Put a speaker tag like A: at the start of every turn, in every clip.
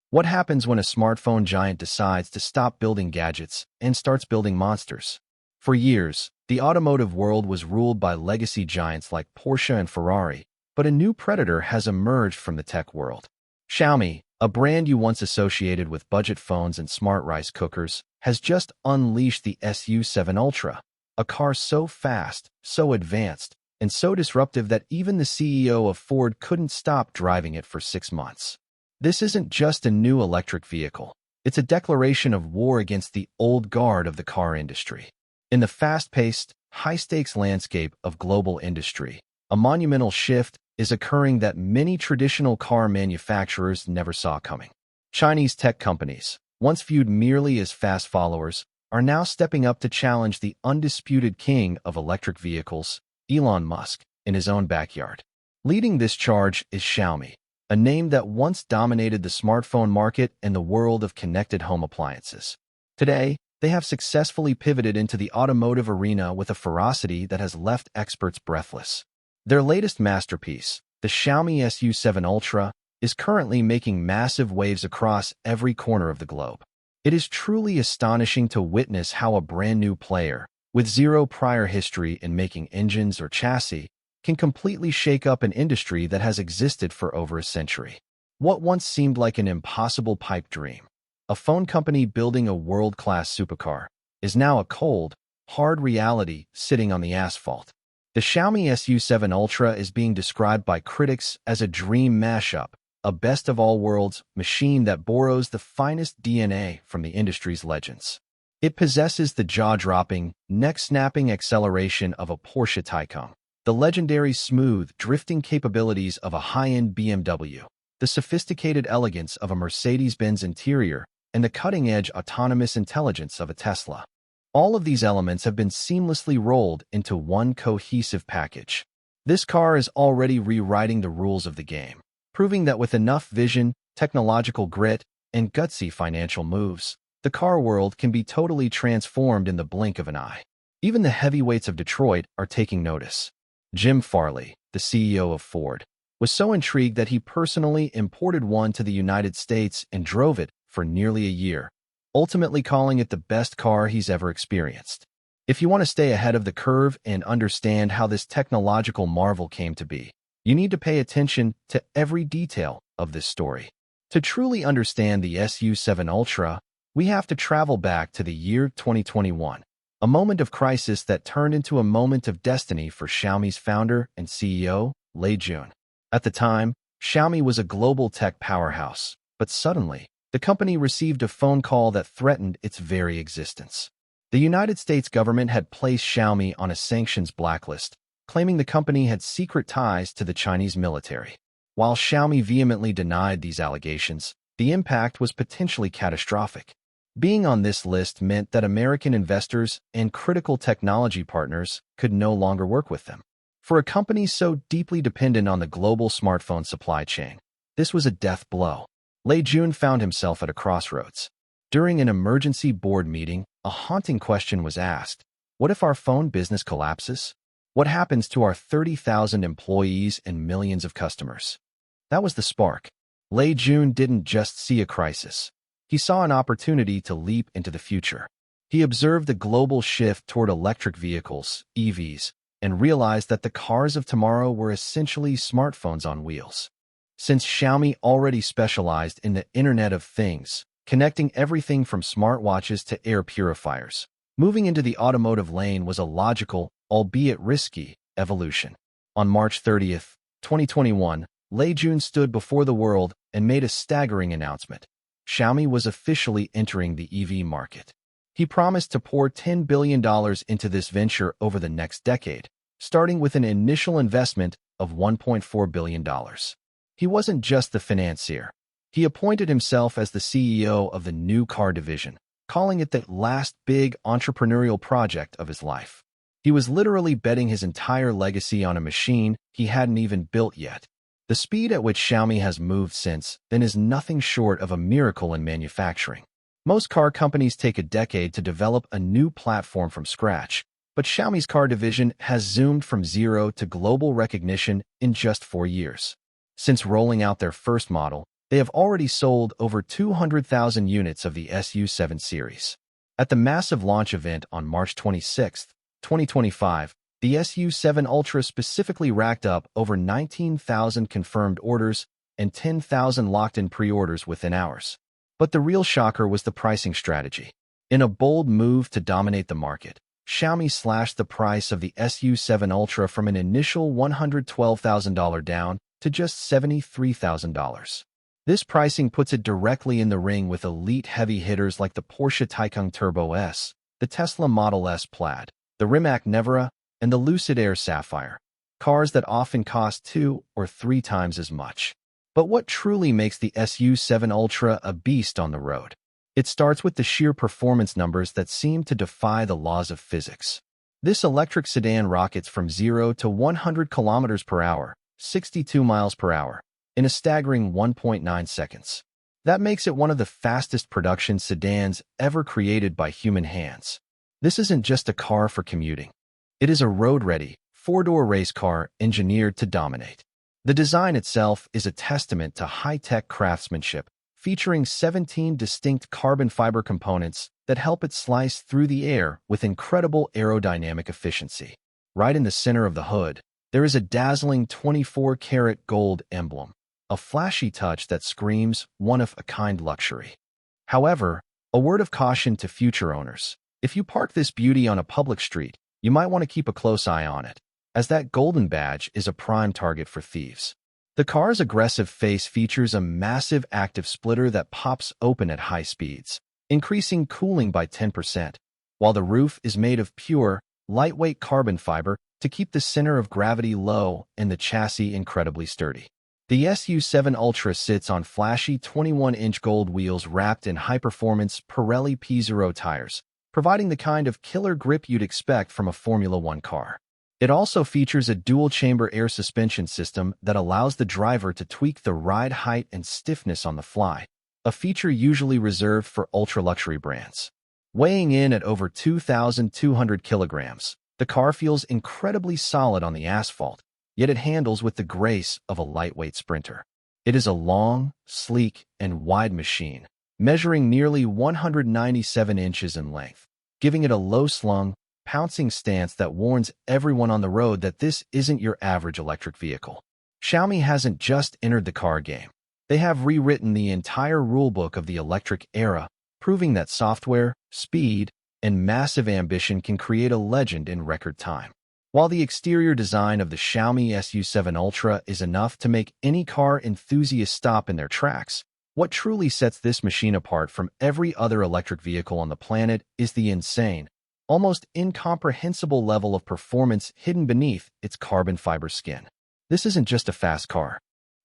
A: What happens when a smartphone giant decides to stop building gadgets and starts building monsters? For years, the automotive world was ruled by legacy giants like Porsche and Ferrari, but a new predator has emerged from the tech world. Xiaomi, a brand you once associated with budget phones and smart rice cookers, has just unleashed the SU7 Ultra, a car so fast, so advanced, and so disruptive that even the CEO of Ford couldn't stop driving it for 6 months. This isn't just a new electric vehicle. It's a declaration of war against the old guard of the car industry. In the fast-paced, high-stakes landscape of global industry, a monumental shift is occurring that many traditional car manufacturers never saw coming. Chinese tech companies, once viewed merely as fast followers, are now stepping up to challenge the undisputed king of electric vehicles, Elon Musk, in his own backyard. Leading this charge is Xiaomi, a name that once dominated the smartphone market and the world of connected home appliances. Today, they have successfully pivoted into the automotive arena with a ferocity that has left experts breathless. Their latest masterpiece, the Xiaomi SU7 Ultra, is currently making massive waves across every corner of the globe. It is truly astonishing to witness how a brand new player, with zero prior history in making engines or chassis, can completely shake up an industry that has existed for over a century. What once seemed like an impossible pipe dream, a phone company building a world-class supercar, is now a cold, hard reality sitting on the asphalt. The Xiaomi SU7 Ultra is being described by critics as a dream mashup, a best-of-all-worlds machine that borrows the finest DNA from the industry's legends. It possesses the jaw-dropping, neck-snapping acceleration of a Porsche Taycan, the legendary smooth, drifting capabilities of a high-end BMW, the sophisticated elegance of a Mercedes-Benz interior, and the cutting-edge autonomous intelligence of a Tesla. All of these elements have been seamlessly rolled into one cohesive package. This car is already rewriting the rules of the game, proving that with enough vision, technological grit, and gutsy financial moves, the car world can be totally transformed in the blink of an eye. Even the heavyweights of Detroit are taking notice. Jim Farley, the CEO of Ford, was so intrigued that he personally imported one to the United States and drove it for nearly a year, ultimately calling it the best car he's ever experienced. If you want to stay ahead of the curve and understand how this technological marvel came to be, you need to pay attention to every detail of this story. To truly understand the SU7 Ultra, we have to travel back to the year 2021. A moment of crisis that turned into a moment of destiny for Xiaomi's founder and CEO, Lei Jun. At the time, Xiaomi was a global tech powerhouse, but suddenly, the company received a phone call that threatened its very existence. The United States government had placed Xiaomi on a sanctions blacklist, claiming the company had secret ties to the Chinese military. While Xiaomi vehemently denied these allegations, the impact was potentially catastrophic. Being on this list meant that American investors and critical technology partners could no longer work with them. For a company so deeply dependent on the global smartphone supply chain, this was a death blow. Lei Jun found himself at a crossroads. During an emergency board meeting, a haunting question was asked. What if our phone business collapses? What happens to our 30,000 employees and millions of customers? That was the spark. Lei Jun didn't just see a crisis. He saw an opportunity to leap into the future. He observed the global shift toward electric vehicles, EVs, and realized that the cars of tomorrow were essentially smartphones on wheels. Since Xiaomi already specialized in the Internet of Things, connecting everything from smartwatches to air purifiers, moving into the automotive lane was a logical, albeit risky, evolution. On March 30th, 2021, Lei Jun stood before the world and made a staggering announcement. Xiaomi was officially entering the EV market. He promised to pour $10 billion into this venture over the next decade, starting with an initial investment of $1.4 billion. He wasn't just the financier. He appointed himself as the CEO of the new car division, calling it the last big entrepreneurial project of his life. He was literally betting his entire legacy on a machine he hadn't even built yet. The speed at which Xiaomi has moved since then is nothing short of a miracle in manufacturing. Most car companies take a decade to develop a new platform from scratch, but Xiaomi's car division has zoomed from zero to global recognition in just 4 years. Since rolling out their first model, They have already sold over 200,000 units of the SU7 series. At the massive launch event on March 26, 2025, the SU7 Ultra specifically racked up over 19,000 confirmed orders and 10,000 locked-in pre-orders within hours. But the real shocker was the pricing strategy. In a bold move to dominate the market, Xiaomi slashed the price of the SU7 Ultra from an initial $112,000 down to just $73,000. This pricing puts it directly in the ring with elite heavy hitters like the Porsche Taycan Turbo S, the Tesla Model S Plaid, the Rimac Nevera, and the Lucid Air Sapphire, cars that often cost 2 or 3 times as much. But what truly makes the SU7 Ultra a beast on the road? It starts with the sheer performance numbers that seem to defy the laws of physics. This electric sedan rockets from 0 to 100 kilometers per hour, 62 miles per hour, in a staggering 1.9 seconds. That makes it one of the fastest production sedans ever created by human hands. This isn't just a car for commuting. It is a road-ready, 4-door race car engineered to dominate. The design itself is a testament to high-tech craftsmanship, featuring 17 distinct carbon fiber components that help it slice through the air with incredible aerodynamic efficiency. Right in the center of the hood, there is a dazzling 24-karat gold emblem, a flashy touch that screams one-of-a-kind luxury. However, a word of caution to future owners. If you park this beauty on a public street, you might want to keep a close eye on it, as that golden badge is a prime target for thieves. The car's aggressive face features a massive active splitter that pops open at high speeds, increasing cooling by 10%, while the roof is made of pure, lightweight carbon fiber to keep the center of gravity low and the chassis incredibly sturdy. The SU7 Ultra sits on flashy 21-inch gold wheels wrapped in high-performance Pirelli P0 tires, providing the kind of killer grip you'd expect from a Formula One car. It also features a dual-chamber air suspension system that allows the driver to tweak the ride height and stiffness on the fly, a feature usually reserved for ultra-luxury brands. Weighing in at over 2,200 kilograms, the car feels incredibly solid on the asphalt, yet it handles with the grace of a lightweight sprinter. It is a long, sleek, and wide machine, measuring nearly 197 inches in length, giving it a low-slung, pouncing stance that warns everyone on the road that this isn't your average electric vehicle. Xiaomi hasn't just entered the car game. They have rewritten the entire rulebook of the electric era, proving that software, speed, and massive ambition can create a legend in record time. While the exterior design of the Xiaomi SU7 Ultra is enough to make any car enthusiast stop in their tracks, what truly sets this machine apart from every other electric vehicle on the planet is the insane, almost incomprehensible level of performance hidden beneath its carbon fiber skin. This isn't just a fast car.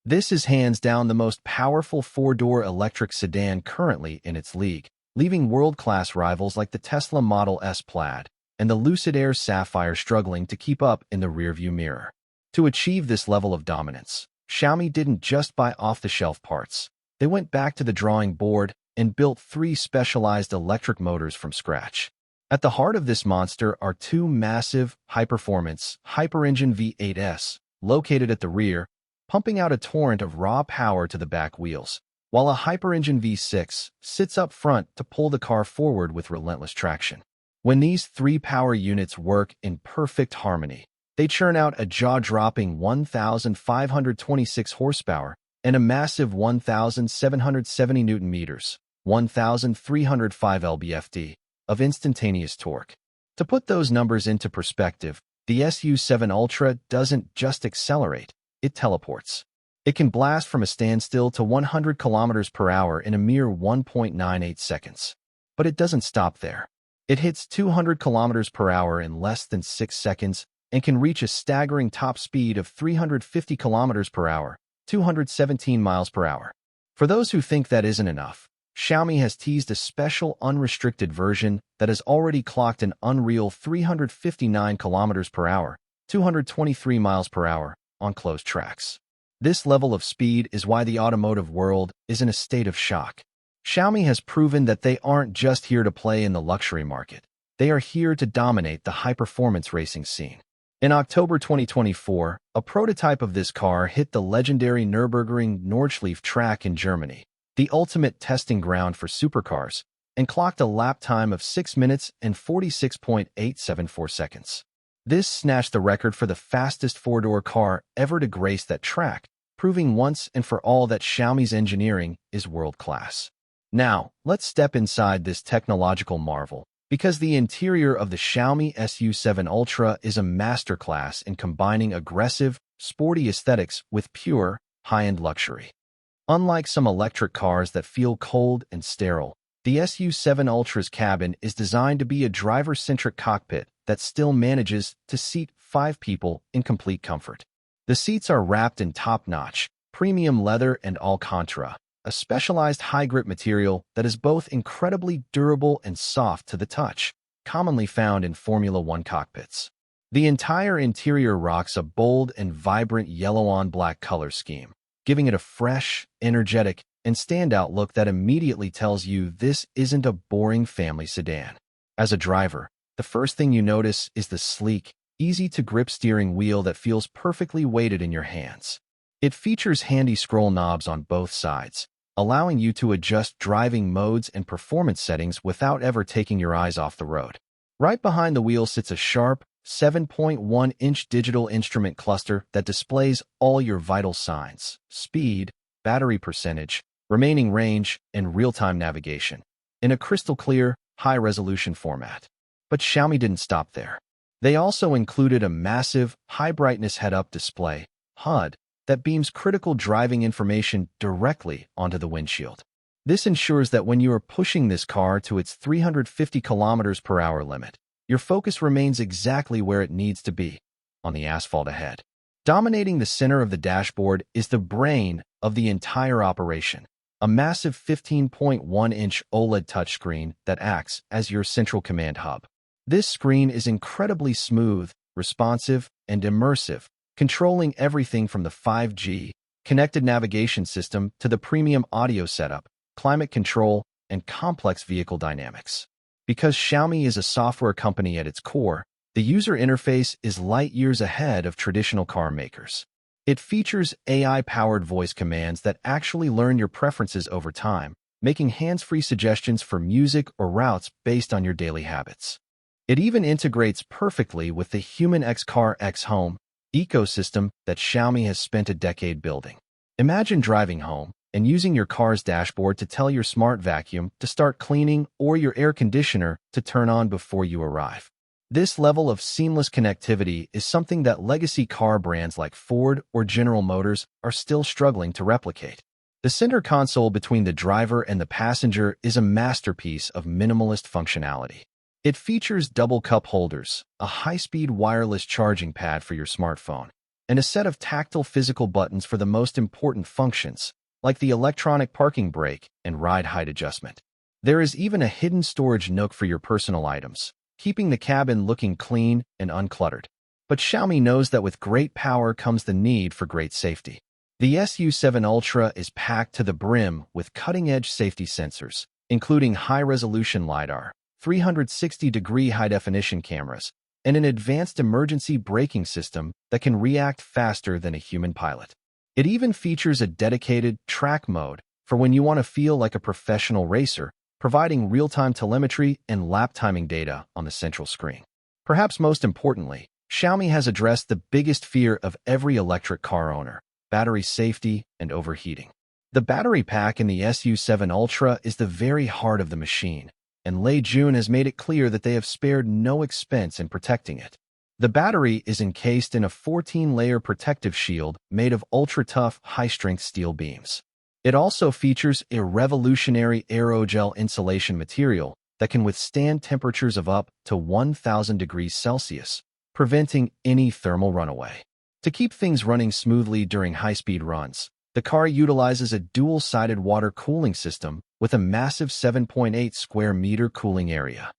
A: This is hands down the most powerful 4-door electric sedan currently in its league, leaving world-class rivals like the Tesla Model S Plaid and the Lucid Air Sapphire struggling to keep up in the rearview mirror. To achieve this level of dominance, Xiaomi didn't just buy off-the-shelf parts. They went back to the drawing board and built 3 specialized electric motors from scratch. At the heart of this monster are 2 massive, high-performance, hyper-engine V8s, located at the rear, pumping out a torrent of raw power to the back wheels, while a hyper-engine V6 sits up front to pull the car forward with relentless traction. When these 3 power units work in perfect harmony, they churn out a jaw-dropping 1,526 horsepower and a massive 1,770 Nm, 1,305 lb-ft, of instantaneous torque. To put those numbers into perspective, the SU7 Ultra doesn't just accelerate, it teleports. It can blast from a standstill to 100 km per hour in a mere 1.98 seconds. But it doesn't stop there. It hits 200 km per hour in less than 6 seconds and can reach a staggering top speed of 350 km per hour, 217 miles per hour. For those who think that isn't enough, Xiaomi has teased a special unrestricted version that has already clocked an unreal 359 km per hour, 223 miles per hour, on closed tracks. This level of speed is why the automotive world is in a state of shock. Xiaomi has proven that they aren't just here to play in the luxury market. They are here to dominate the high-performance racing scene. In October 2024, a prototype of this car hit the legendary Nürburgring Nordschleife track in Germany, the ultimate testing ground for supercars, and clocked a lap time of 6 minutes and 46.874 seconds. This snatched the record for the fastest four-door car ever to grace that track, proving once and for all that Xiaomi's engineering is world-class. Now, let's step inside this technological marvel, because the interior of the Xiaomi SU7 Ultra is a masterclass in combining aggressive, sporty aesthetics with pure, high-end luxury. Unlike some electric cars that feel cold and sterile, the SU7 Ultra's cabin is designed to be a driver-centric cockpit that still manages to seat 5 people in complete comfort. The seats are wrapped in top-notch, premium leather and Alcantara, a specialized high-grip material that is both incredibly durable and soft to the touch, commonly found in Formula One cockpits. The entire interior rocks a bold and vibrant yellow-on-black color scheme, giving it a fresh, energetic, and standout look that immediately tells you this isn't a boring family sedan. As a driver, the first thing you notice is the sleek, easy-to-grip steering wheel that feels perfectly weighted in your hands. It features handy scroll knobs on both sides, allowing you to adjust driving modes and performance settings without ever taking your eyes off the road. Right behind the wheel sits a sharp, 7.1-inch digital instrument cluster that displays all your vital signs: speed, battery percentage, remaining range, and real-time navigation, in a crystal-clear, high-resolution format. But Xiaomi didn't stop there. They also included a massive, high-brightness head-up display, HUD, that beams critical driving information directly onto the windshield. This ensures that when you are pushing this car to its 350 km/h limit, your focus remains exactly where it needs to be, on the asphalt ahead. Dominating the center of the dashboard is the brain of the entire operation, a massive 15.1-inch OLED touchscreen that acts as your central command hub. This screen is incredibly smooth, responsive, and immersive, controlling everything from the 5G connected navigation system to the premium audio setup, climate control, and complex vehicle dynamics. Because Xiaomi is a software company at its core, the user interface is light years ahead of traditional car makers. It features AI-powered voice commands that actually learn your preferences over time, making hands-free suggestions for music or routes based on your daily habits. It even integrates perfectly with the Human X Car X Home ecosystem that Xiaomi has spent a decade building. Imagine driving home and using your car's dashboard to tell your smart vacuum to start cleaning or your air conditioner to turn on before you arrive. This level of seamless connectivity is something that legacy car brands like Ford or General Motors are still struggling to replicate. The center console between the driver and the passenger is a masterpiece of minimalist functionality. It features double cup holders, a high-speed wireless charging pad for your smartphone, and a set of tactile physical buttons for the most important functions, like the electronic parking brake and ride height adjustment. There is even a hidden storage nook for your personal items, keeping the cabin looking clean and uncluttered. But Xiaomi knows that with great power comes the need for great safety. The SU7 Ultra is packed to the brim with cutting-edge safety sensors, including high-resolution LiDAR, 360-degree high-definition cameras, and an advanced emergency braking system that can react faster than a human pilot. It even features a dedicated track mode for when you want to feel like a professional racer, providing real-time telemetry and lap timing data on the central screen. Perhaps most importantly, Xiaomi has addressed the biggest fear of every electric car owner: battery safety and overheating. The battery pack in the SU7 Ultra is the very heart of the machine, and Lei Jun has made it clear that they have spared no expense in protecting it. The battery is encased in a 14-layer protective shield made of ultra-tough, high-strength steel beams. It also features a revolutionary aerogel insulation material that can withstand temperatures of up to 1,000 degrees Celsius, preventing any thermal runaway. To keep things running smoothly during high-speed runs, the car utilizes a dual-sided water cooling system with a massive 7.8 square meter cooling area.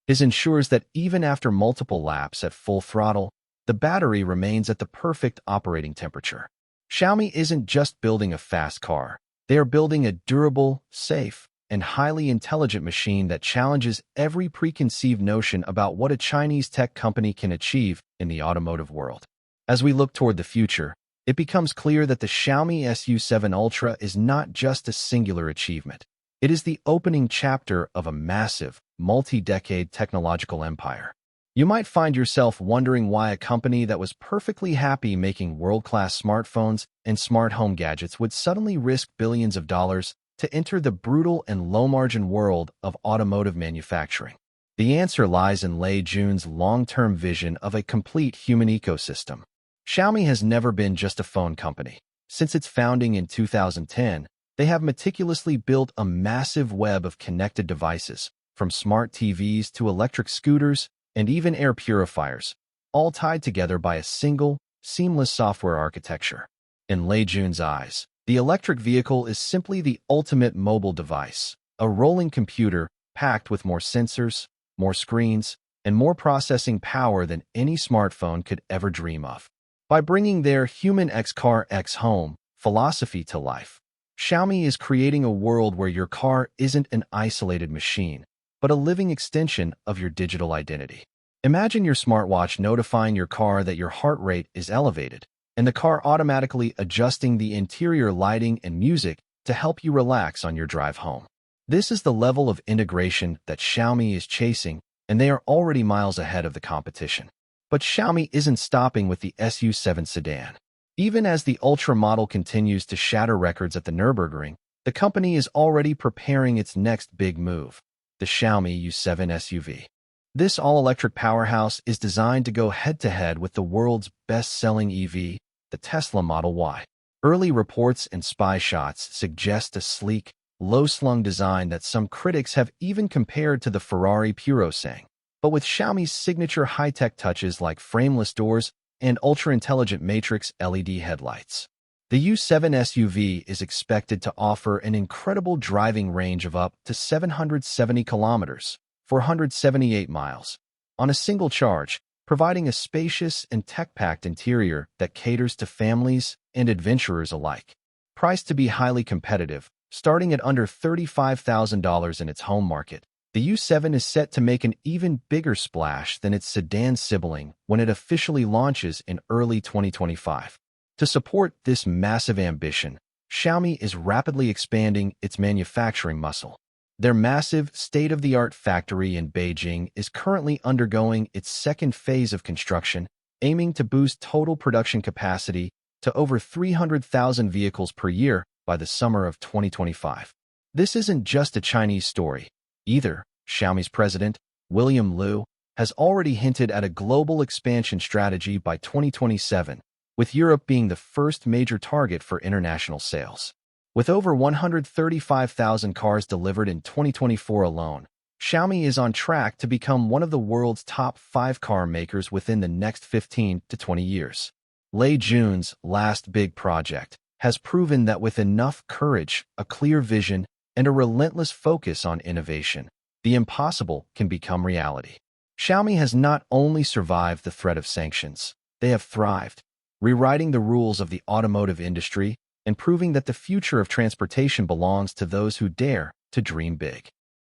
A: This ensures that even after multiple laps at full throttle, the battery remains at the perfect operating temperature. Xiaomi isn't just building a fast car. They are building a durable, safe, and highly intelligent machine that challenges every preconceived notion about what a Chinese tech company can achieve in the automotive world. As we look toward the future, it becomes clear that the Xiaomi SU7 Ultra is not just a singular achievement. It is the opening chapter of a massive, multi-decade technological empire. You might find yourself wondering why a company that was perfectly happy making world-class smartphones and smart home gadgets would suddenly risk billions of dollars to enter the brutal and low-margin world of automotive manufacturing. The answer lies in Lei Jun's long-term vision of a complete human ecosystem. Xiaomi has never been just a phone company. Since its founding in 2010, they have meticulously built a massive web of connected devices, from smart TVs to electric scooters and even air purifiers, all tied together by a single, seamless software architecture. In Lei Jun's eyes, the electric vehicle is simply the ultimate mobile device, a rolling computer packed with more sensors, more screens, and more processing power than any smartphone could ever dream of. By bringing their human X car X home philosophy to life, Xiaomi is creating a world where your car isn't an isolated machine, but a living extension of your digital identity. Imagine your smartwatch notifying your car that your heart rate is elevated, and the car automatically adjusting the interior lighting and music to help you relax on your drive home. This is the level of integration that Xiaomi is chasing, and they are already miles ahead of the competition. But Xiaomi isn't stopping with the SU7 sedan. Even as the Ultra model continues to shatter records at the Nürburgring, the company is already preparing its next big move, the Xiaomi U7 SUV. This all-electric powerhouse is designed to go head-to-head with the world's best-selling EV, the Tesla Model Y. Early reports and spy shots suggest a sleek, low-slung design that some critics have even compared to the Ferrari Purosang. But with Xiaomi's signature high-tech touches like frameless doors and ultra-intelligent matrix LED headlights, the U7 SUV is expected to offer an incredible driving range of up to 770 kilometers, 478 miles, on a single charge, providing a spacious and tech-packed interior that caters to families and adventurers alike. Priced to be highly competitive, starting at under $35,000 in its home market, the U7 is set to make an even bigger splash than its sedan sibling when it officially launches in early 2025. To support this massive ambition, Xiaomi is rapidly expanding its manufacturing muscle. Their massive, state-of-the-art factory in Beijing is currently undergoing its second phase of construction, aiming to boost total production capacity to over 300,000 vehicles per year by the summer of 2025. This isn't just a Chinese story. Either, Xiaomi's president, William Lu, has already hinted at a global expansion strategy by 2027, with Europe being the first major target for international sales. With over 135,000 cars delivered in 2024 alone, Xiaomi is on track to become one of the world's top 5 car makers within the next 15 to 20 years. Lei Jun's last big project has proven that with enough courage, a clear vision, and a relentless focus on innovation, the impossible can become reality. Xiaomi has not only survived the threat of sanctions, they have thrived, rewriting the rules of the automotive industry and proving that the future of transportation belongs to those who dare to dream big.